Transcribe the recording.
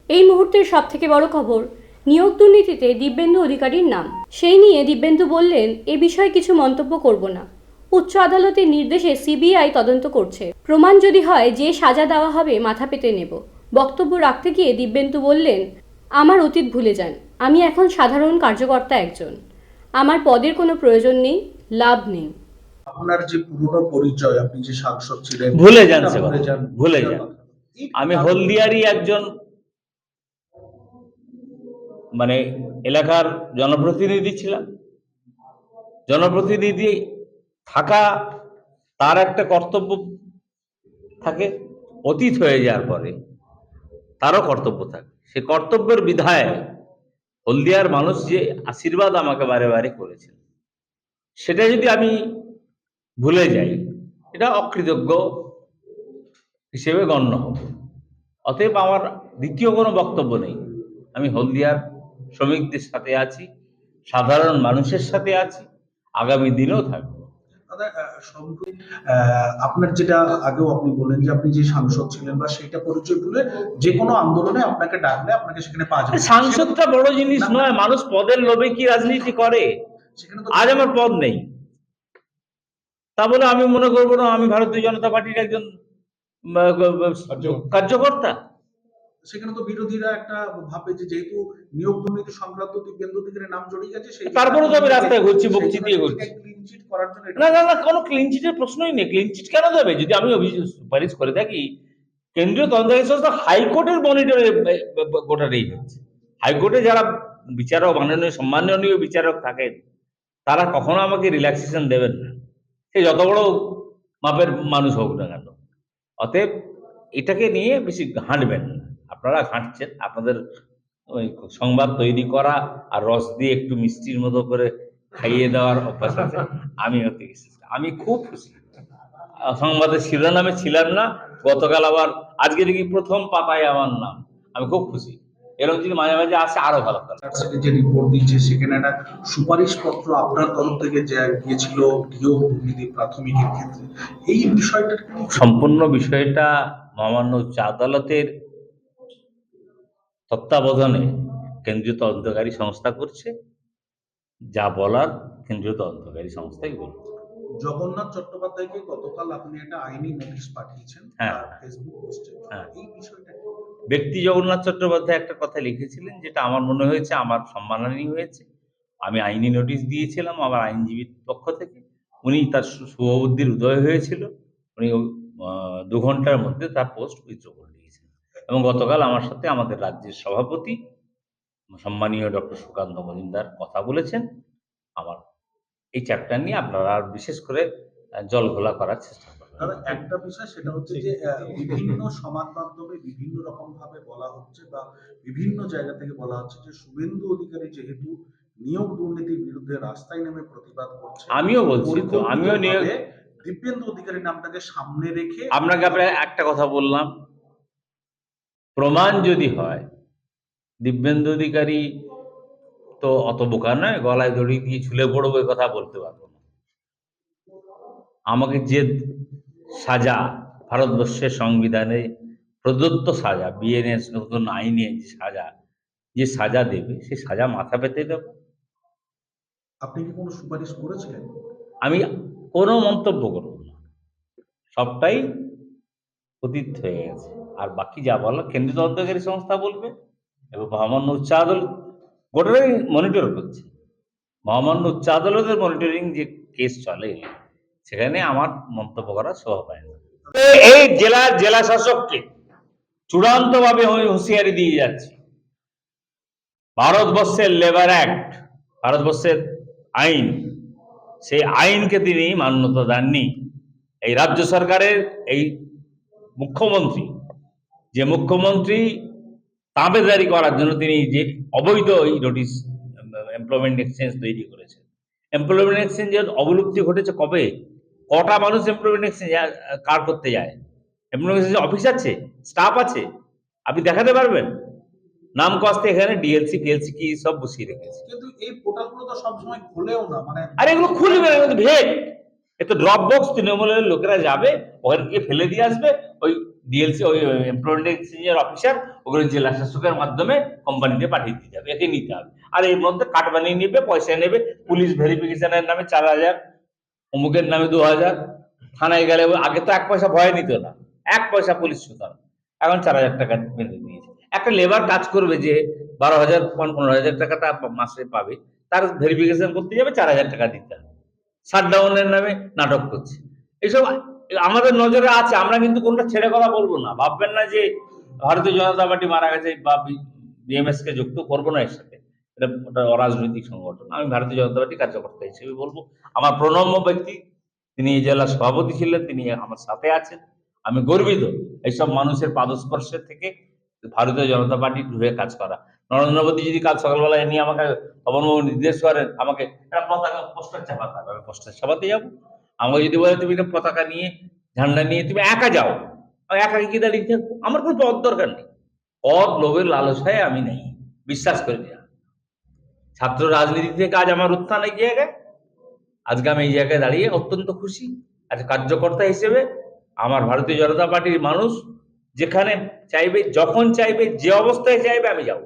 এই মুহূর্তের সবথেকে বড় খবর, নিয়োগ দুর্নীতিতে দিব্যেন্দু অধিকারীর নাম। সেই নিয়ে দিব্যেন্দু বললেন, এ বিষয়ে কিছু মন্তব্য করব না। উচ্চ আদালতের নির্দেশে সিবিআই তদন্ত করছে। প্রমাণ যদি হয় যে সাজা দেওয়া হবে মাথা পেতে নেব। বক্তব্য রাখতে গিয়ে দিব্যেন্দু বললেন, আমার অতীত ভুলে যান, আমি এখন সাধারণ কার্যকর্তা একজন। আমার পদের কোনো প্রয়োজন নেই, লাভ নেই। আপনার যে পুরনো পরিচয়, আপনি যে সাংসদ ছিলেন, ভুলে যান, ভুলে যান। আমি হলদিয়ারই একজন মানে এলাকার জনপ্রতিনিধি ছিলাম। জনপ্রতিনিধি থাকা তার একটা কর্তব্য থাকে, অতীত হয়ে যাওয়ার পরে তারও কর্তব্য থাকে। সে কর্তব্যের বিধায় হলদিয়ার মানুষ যে আশীর্বাদ আমাকে বারে বারে করেছে, সেটা যদি আমি ভুলে যাই, এটা অকৃতজ্ঞ হিসেবে গণ্য হবে। অতএব আমার দ্বিতীয় কোনো বক্তব্য নেই। আমি হলদিয়ার শ্রমিকদের সাথে আছি, সাধারণ মানুষের সাথে আছি, আগামী দিনেও থাকবো। আপনার যেটা আগেও আপনি বললেন যে আপনি যে সাংসদ ছিলেন বা সেটা পরিচয় বলে যে কোনো আন্দোলনে আপনাকে ডাকলে আপনাকে সেখানে পাওয়া যাবে। সাংসদটা বড় জিনিস নয়, মানুষ পদের লোভে কি রাজনীতি করে। আজ আমার পদ নেই, তা বলে আমি মনে করবো না আমি ভারতীয় জনতা পার্টির একজন কার্যকর্তা। সেখানে তো বিরোধীরা একটা ভাবে যে যেহেতু নিয়োগ দুর্নীতি সংক্রান্ত দিব্যেন্দু অধিকারীর নাম জড়িয়ে গেছে, সেই তারপরে তো আমি রাস্তায় ঘুরছি, বক্তৃতা করছি। ক্লিন চিট করার জন্য না না না, কোনো ক্লিন চিটের প্রশ্নই নেই। ক্লিন চিট কেন দেবে? যদি আমি সুপারিশ করে থাকি, কেন্দ্রীয় তদন্তকারী সংস্থা হাইকোর্টের মনিটরে গোটাটাই হচ্ছে। হাইকোর্টে যারা বিচারক, মাননীয় সম্মাননীয় বিচারক থাকেন, তারা কখনো আমাকে রিল্যাক্সেশন দেবেন না, সে যত বড় মাপের মানুষ হোক না কেন। অতএব এটাকে নিয়ে বেশি ঘাঁটবেন না। আপনারা ঘাঁটছেন, আপনাদের ওই সংবাদ তৈরি করা আর রস দিয়ে একটু মিষ্টির মতো করে খাইয়ে দেওয়ার অভ্যাস আছে। আমি হতে গেছি, আমি খুব খুশি। সংবাদের শিরোনামে ছিলাম না, গতকাল আবার আজকে দেখি প্রথম পাতায় আমার নাম। আমি খুব খুশি। এরকম যদি মাঝে মাঝে আসে আরো ভালো কথা। যে রিপোর্ট দিচ্ছে সেখানে একটা সুপারিশ পত্র আপনার তরফ থেকে গিয়েছিল নিয়োগ দুর্নীতি প্রাথমিকের ক্ষেত্রে, এই বিষয়টা সম্পূর্ণ বিষয়টা মহামান্য উচ্চ আদালতের তত্ত্বাবধানে কেন্দ্রীয় তদন্তকারী সংস্থা করছে। যা বলার কেন্দ্রীয় তদন্তকারী সংস্থাই বলছে। জগন্নাথ চট্টোপাধ্যায়কে গতকাল আপনি একটা আইনি নোটিশ পাঠিয়েছেন ফেসবুক পোস্টে, এই বিষয়টা ব্যক্তি জগন্নাথ চট্টোপাধ্যায় একটা কথা লিখেছিলেন, যেটা আমার মনে হয়েছে আমার সম্মানহানি হয়েছে। আমি আইনি নোটিশ দিয়েছিলাম আমার আইনজীবীর পক্ষ থেকে। উনি তার শুভবুদ্ধির উদয় হয়েছিল, উনি 2 ঘন্টার মধ্যে তার পোস্ট উইথড্র করে দিয়েছেন। এবং গতকাল আমার সাথে আমাদের রাজ্যের সভাপতি সম্মানীয় ডক্টর সুকান্ত মজুমদার কথা বলেছেন। আমার এই চ্যাপ্টার নিয়ে আপনারা আর বিশেষ করে জল ঘোলা করার চেষ্টা করবেন। একটা বিষয় সেটা হচ্ছে যে বিভিন্ন সমাজ মাধ্যমে বিভিন্ন রকম ভাবে বলা হচ্ছে বা বিভিন্ন জায়গা থেকে বলা হচ্ছে যে শুভেন্দু অধিকারী যেহেতু নিয়োগ দুর্নীতির বিরুদ্ধে রাস্তায় নেমে প্রতিবাদ করছে, আমিও বলছি তো, আমিও নিয়োগ দিব্যেন্দু অধিকারীর নামটাকে সামনে রেখে আপনাকে একটা কথা বললাম, প্রমাণ যদি হয়, দিব্যেন্দু অধিকারী তো অত বোকা নয়, গলায় দড়ি দিয়ে ঝুলে পড়বো এ কথা বলতে পারবো না। আমাকে যে সাজা ভারতবর্ষের সংবিধানে প্রদত্ত সাজা, বিএনএস নতুন আইনে যে সাজা দেবে, সেই সাজা মাথা পেতে দেব। আপনি কি কোনো সুপারিশ করেছিলেন? আমি কোনো মন্তব্য করব না, সবটাই অতীত হয়ে গেছে। আর বাকি যা বলো কেন্দ্রীয় তদন্তকারী সংস্থা বলবে, এবং মহামান্য উচ্চ আদালত গোটাই মনিটর করছে। মহামান্য উচ্চ আদালতের মনিটরিং যে কেস চলে, সেখানে আমার মন্তব্য করার শোভা পায় না। এই জেলা শাসককে চূড়ান্তভাবে হুঁশিয়ারি দিয়ে যাচ্ছে, ভারতবর্ষের লেবার অ্যাক্ট, ভারতবর্ষের আইন, সেই আইনকে তিনি মান্যতা দেননি। এই রাজ্য সরকারের এই মুখ্যমন্ত্রী তাবেদারি করার জন্য তিনি যে অবৈধ এই নোটিশ এমপ্লয়মেন্ট এক্সচেঞ্জ তৈরি করেছেন। এমপ্লয়মেন্ট এক্সচেঞ্জের অবলুপ্তি ঘটেছে কবে? কটা মানুষ এমপ্লয়মেন্ট এক্সচেঞ্জ কার করতে যায়? এমপ্লয়মেন্ট এক্সচেঞ্জ অফিস আছে, স্টাফ আছে, আপনি দেখাতে পারবেন? নাম কস্তে এখানে ডিএলসি টিএলসি কি সব বসিয়ে রেখেছে। কিন্তু এই পোর্টালগুলো তো সবসময় খুলেও না, মানে আর এগুলো খুলবে না, ভেদ। এ তো ড্রপ বক্স, তৃণমূলের লোকেরা যাবে ওখানে গিয়ে ফেলে দিয়ে আসবে, ওই ডিএলসি ওই এমপ্লয়মেন্ট এক্সচেঞ্জের অফিসার ওগুলো জেলা শাসকের মাধ্যমে কোম্পানিতে পাঠিয়ে দিতে হবে, একে নিতে হবে। আর এর মধ্যে কাট বানিয়ে নেবে, পয়সা নেবে, পুলিশ ভেরিফিকেশনের নামে 4,000, অমুকের নামে 2,000, থানায় গেলে আগে তো 1 পয়সা ভয় নিত না, 1 পয়সা পুলিশ শুতাম, এখন 4,000 টাকা বেঁধে দিয়েছে। একটা লেবার কাজ করবে যে 12,000 15,000 টাকাটা মাসে পাবে, তার ভেরিফিকেশন করতে যাবে 4,000 টাকা দিতে হবে, শাটডাউনের নামে নাটক করছে। এইসব আমাদের নজরে আছে, আমরা কিন্তু কোনটা ছেড়ে কথা বলবো না। ভাববেন না যে ভারতীয় জনতা পার্টি মারা গেছে বা বিএমএস কে যুক্ত করবো না এর সাথে, এটা ওটা অরাজনৈতিক সংগঠন। আমি ভারতীয় জনতা পার্টি কার্যকর্তা হিসেবে বলবো, আমার প্রণম্য ব্যক্তি তিনি এই জেলার সভাপতি ছিলেন, তিনি আমার সাথে আছেন, আমি গর্বিত এইসব মানুষের পাদস্পর্শের থেকে ভারতীয় জনতা পার্টির হয়ে কাজ করা। নরেন্দ্র মোদী যদি কাল সকালবেলা নিয়ে আমাকে পবনবাবু নির্দেশ করেন আমাকে একটা পতাকা পোস্টার চাপাতে হবে, আমি পোস্টার চাপাতে যাবো। আমাকে যদি বলে তুমি একটা পতাকা নিয়ে ঝান্ডা নিয়ে তুমি একা যাও, আমি একা কি দাঁড়িয়ে থাকবো? আমার কোনো পদ দরকার নেই, পদ লোভের লালসায় আমি নেই, বিশ্বাস করি না। ছাত্র রাজনীতি থেকে আজ আমার উত্থান এই জায়গায়, আজকে আমি এই জায়গায় দাঁড়িয়ে অত্যন্ত খুশি। আজ কার্যকর্তা হিসেবে আমার ভারতীয় জনতা পার্টির মানুষ যেখানে চাইবে, যখন চাইবে, যে অবস্থায় চাইবে আমি যাব।